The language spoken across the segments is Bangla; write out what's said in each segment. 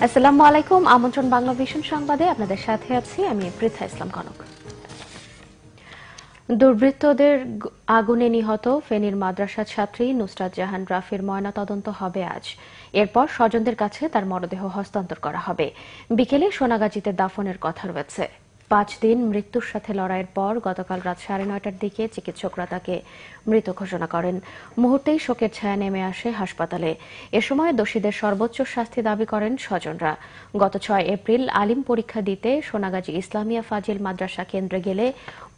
আসসালামু আলাইকুম। আমন্ত্রণ বাংলা ভিশন সংবাদে আপনাদের সাথে আছি আমি পৃথা ইসলাম কনক। দুর্বৃত্তদের আগুনে নিহত ফেনীর মাদ্রাসা ছাত্রী নুসরাত জাহান রাফির ময়নাতদন্ত হবে আজ। এরপর স্বজনদের কাছে তার মরদেহ হস্তান্তর করা হবে। বিকেলে সোনাগাজীতে দাফনের কথা রয়েছে। ৫ দিন মৃত্যুর সাথে লড়াইয়ের পর গতকাল রাত ৯:৩০টার দিকে চিকিৎসকরা তাকে মৃত ঘোষণা করেন। মুহূর্তেই শোকের ছায়া নেমে আসে হাসপাতালে। এ সময় দোষীদের সর্বোচ্চ শাস্তি দাবি করেন স্বজনরা। গত ৬ এপ্রিল আলিম পরীক্ষা দিতে সোনাগাজী ইসলামিয়া ফাজিল মাদ্রাসা কেন্দ্রে গেলে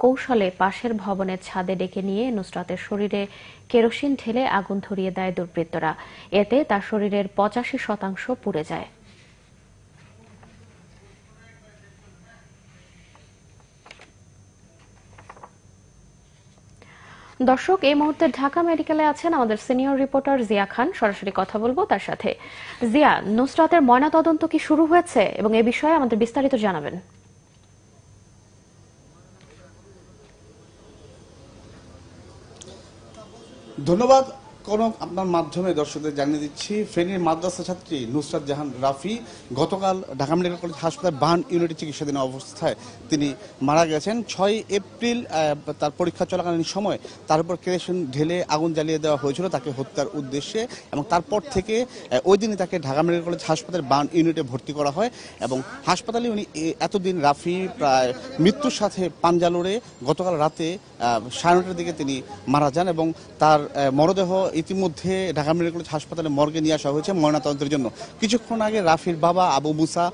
কৌশলে পাশের ভবনের ছাদে ডেকে নিয়ে নুসরাতের শরীরে কেরোসিন ঢেলে আগুন ধরিয়ে দেয় দুর্বৃত্তরা। এতে তার শরীরের ৮৫% পুড়ে যায়। দর্শক, এই মুহূর্তে ঢাকা মেডিকেলে আছেন আমাদের সিনিয়র রিপোর্টার জিয়া খান। সরাসরি কথা বলবো তার সাথে। জিয়া, নুসরাতের ময়নাতদন্ত কি শুরু হয়েছে এবং এ বিষয়ে আমাদের বিস্তারিত জানাবেন। ধন্যবাদ কনক। আপনার মাধ্যমে দর্শকদের জানিয়ে দিচ্ছি, ফেনীর মাদ্রাসা ছাত্রী নুসরাত জাহান রাফি গতকাল ঢাকা মেডিকেল কলেজ হাসপাতাল বার্ন ইউনিটে চিকিৎসাধীন অবস্থায় তিনি মারা গেছেন। ৬ এপ্রিল তার পরীক্ষা চলাকালীন সময় তার উপর কেরোসিন ঢেলে আগুন জ্বালিয়ে দেওয়া হয়েছিল তাকে হত্যার উদ্দেশ্যে, এবং তারপর থেকে ওই দিনই তাকে ঢাকা মেডিকেল কলেজ হাসপাতাল বার্ন ইউনিটে ভর্তি করা হয়। এবং হাসপাতালে উনি এতদিন রাফি প্রায় মৃত্যুর সাথে পাঞ্জা লড়ে গতকাল রাতে ৯:৩০টার দিকে তিনি মারা যান, এবং তার মরদেহ ইতিমধ্যে ঢাকা মেডিকেল কলেজ হাসপাতালে মর্গে নিয়ে আসা হয়েছে ময়নাতদন্তের জন্য। কিছুক্ষণ আগে রাফির বাবা আবু মুসা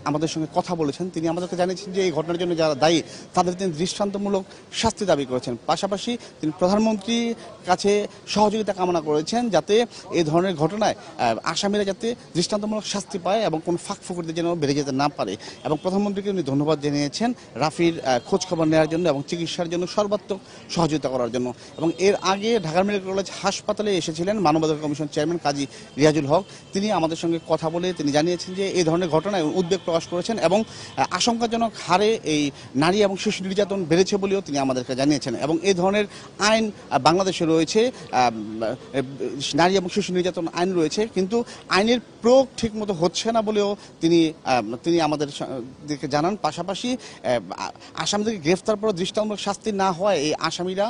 আমাদের সঙ্গে কথা বলেছেন। তিনি আমাদেরকে জানিয়েছেন যে এই ঘটনার জন্য যারা দায়ী তাদের তিনি দৃষ্টান্তমূলক শাস্তি দাবি করেছেন। পাশাপাশি তিনি প্রধানমন্ত্রীর কাছে সহযোগিতা কামনা করেছেন যাতে এই ধরনের ঘটনায় আসামিরা যাতে দৃষ্টান্তমূলক শাস্তি পায় এবং কোনো ফাঁকফোকরদের যেন বেড়ে যেতে না পারে। এবং প্রধানমন্ত্রীকে উনি ধন্যবাদ জানিয়েছেন রাফির খোঁজখবর নেওয়ার জন্য এবং চিকিৎসার জন্য সর্বাত্মক সহযোগিতা করার জন্য। এবং এর আগে ঢাকা মেডিকেল কলেজ হাসপাতালে এসেছিলেন মানবাধিকার কমিশন চেয়ারম্যান কাজী রিয়াজুল হক। তিনি আমাদের সঙ্গে কথা বলে তিনি জানিয়েছেন যে এই ধরনের ঘটনায় উদ্বেগ প্রকাশ করেছেন এবং আশঙ্কাজনক হারে এই নারী এবং শিশু নির্যাতন বেড়েছে বলেও তিনি আমাদেরকে জানিয়েছেন। এবং এই ধরনের আইন বাংলাদেশে রয়েছে, নারী এবং শিশু নির্যাতন আইন রয়েছে, কিন্তু আইনের প্রয়োগ ঠিকমতো হচ্ছে না বলেও তিনি আমাদেরকে জানান। পাশাপাশি আসামিদেরকে গ্রেফতার পর দৃষ্টান্তমূলক শাস্তি না হওয়ায় এই আসামিরা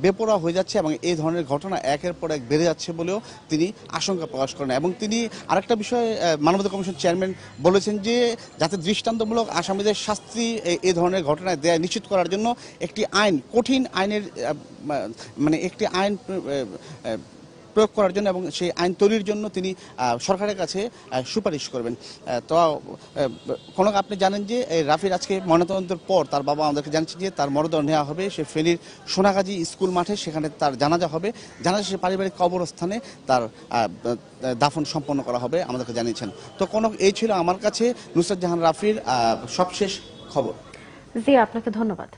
বেপরোয়া হয়ে যাচ্ছে এবং এই ধরনের ঘটনা একের পর এক বেড়ে যাচ্ছে বলেও তিনি আশঙ্কা প্রকাশ করেন। এবং তিনি আরেকটা বিষয় মানবাধিকার কমিশন চেয়ারম্যান বলেছেন যে যাতে দৃষ্টান্তমূলক আসামিদের শাস্তি এই ধরনের ঘটনায় দেয়া নিশ্চিত করার জন্য একটি আইন, কঠিন আইনের একটি আইন প্রয়োগ করার জন্য এবং সেই আইন তৈরির জন্য তিনি সরকারের কাছে সুপারিশ করবেন। তো কনক, আপনি জানেন যে রাফির আজকে ময়নাতদন্তের পর তার বাবা আমাদেরকে জানিয়েছে যে তার মরদেহ নেওয়া হবে সে ফেনীর সোনাগাজী স্কুল মাঠে, সেখানে তার জানাজা হবে। জানাজা সে পারিবারিক কবরস্থানে তার দাফন সম্পন্ন করা হবে আমাদেরকে জানিয়েছেন। তো কনক, এই ছিল আমার কাছে নুসরাত জাহান রাফির সবশেষ খবর। জি, আপনাকে ধন্যবাদ।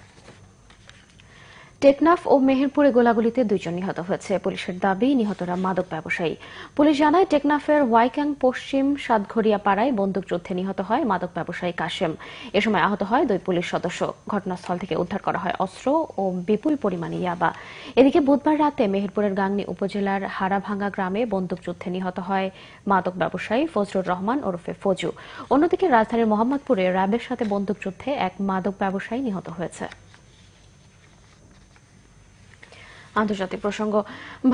টেকনাফ ও মেহেরপুরে গোলাগুলিতে ২ জন নিহত হয়েছে। পুলিশের দাবি নিহতরা মাদক ব্যবসায়ী। পুলিশ জানায় টেকনাফের ওয়াইক্যাং পশ্চিম সাতঘরিয়া পাড়ায় বন্দুকযুদ্ধে নিহত হয় মাদক ব্যবসায়ী কাশেম। এ সময় আহত হয় ২ পুলিশ সদস্য। ঘটনাস্থল থেকে উদ্ধার করা হয় অস্ত্র ও বিপুল পরিমাণে ইয়াবা। এদিকে বুধবার রাতে মেহেরপুরের গাংনী উপজেলার হারাভাঙ্গা গ্রামে বন্দুকযুদ্ধে নিহত হয় মাদক ব্যবসায়ী ফজলুর রহমান ওরফে ফজু। অন্যদিকে রাজধানীর মোহাম্মদপুরে র্যাবের সাথে বন্দুকযুদ্ধে এক মাদক ব্যবসায়ী নিহত হয়েছে। আন্তর্জাতিক প্রসঙ্গ,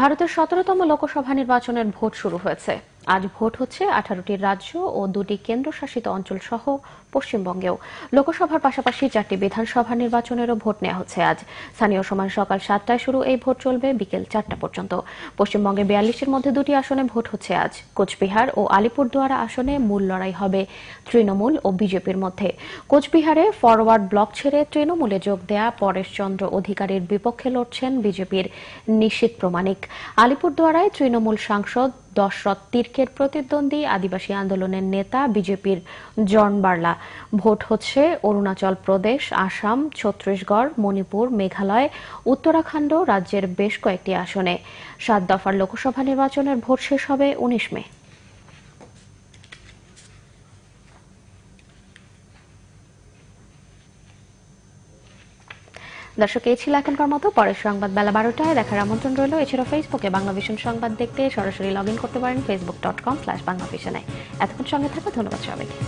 ভারতের ১৭তম লোকসভা নির্বাচনের ভোট শুরু হয়েছে। আজ ভোট হচ্ছে ১৮টি রাজ্য ও ২টি কেন্দ্রশাসিত অঞ্চল সহ পশ্চিমবঙ্গেও। লোকসভার পাশাপাশি ৪টি বিধানসভা নির্বাচনেরও ভোট নেওয়া হচ্ছে আজ। স্থানীয় সময় সকাল ৭টায় শুরু এই ভোট চলবে বিকেল ৪টা পর্যন্ত। পশ্চিমবঙ্গে ৪২-এর মধ্যে ২টি আসনে ভোট হচ্ছে আজ। কোচবিহার ও আলিপুরদুয়ার আসনে মূল লড়াই হবে তৃণমূল ও বিজেপির মধ্যে। কোচবিহারে ফরওয়ার্ড ব্লক ছেড়ে তৃণমূলে যোগ দেয়া পরেশ চন্দ্র অধিকারীর বিপক্ষে লড়ছেন বিজেপির নিশীথ প্রমাণিক। আলিপুরদুয়ারায় তৃণমূল সাংসদ দশরথ তির্কের প্রতিদ্বন্দ্বী আদিবাসী আন্দোলনের নেতা বিজেপির জন বার্লা। ভোট হচ্ছে অরুণাচল প্রদেশ, আসাম, ছত্তিশগড়, মণিপুর, মেঘালয়, উত্তরাখণ্ড রাজ্যের বেশ কয়েকটি আসনে। ৭ দফার লোকসভা নির্বাচনের ভোট শেষ হবে ১৯ মে। দর্শক, এই ছিল এখনকার মতো। পরের সংবাদ বেলা 12টায় দেখার আমন্ত্রণ রইল। এছাড়া ফেসবুকে বাংলাভিশন সংবাদ দেখতে সরাসরি লগ ইন করতে পারেন facebook.com/বাংলাভিশনে। এতক্ষণ সঙ্গে থাকা ধন্যবাদ সবাইকে।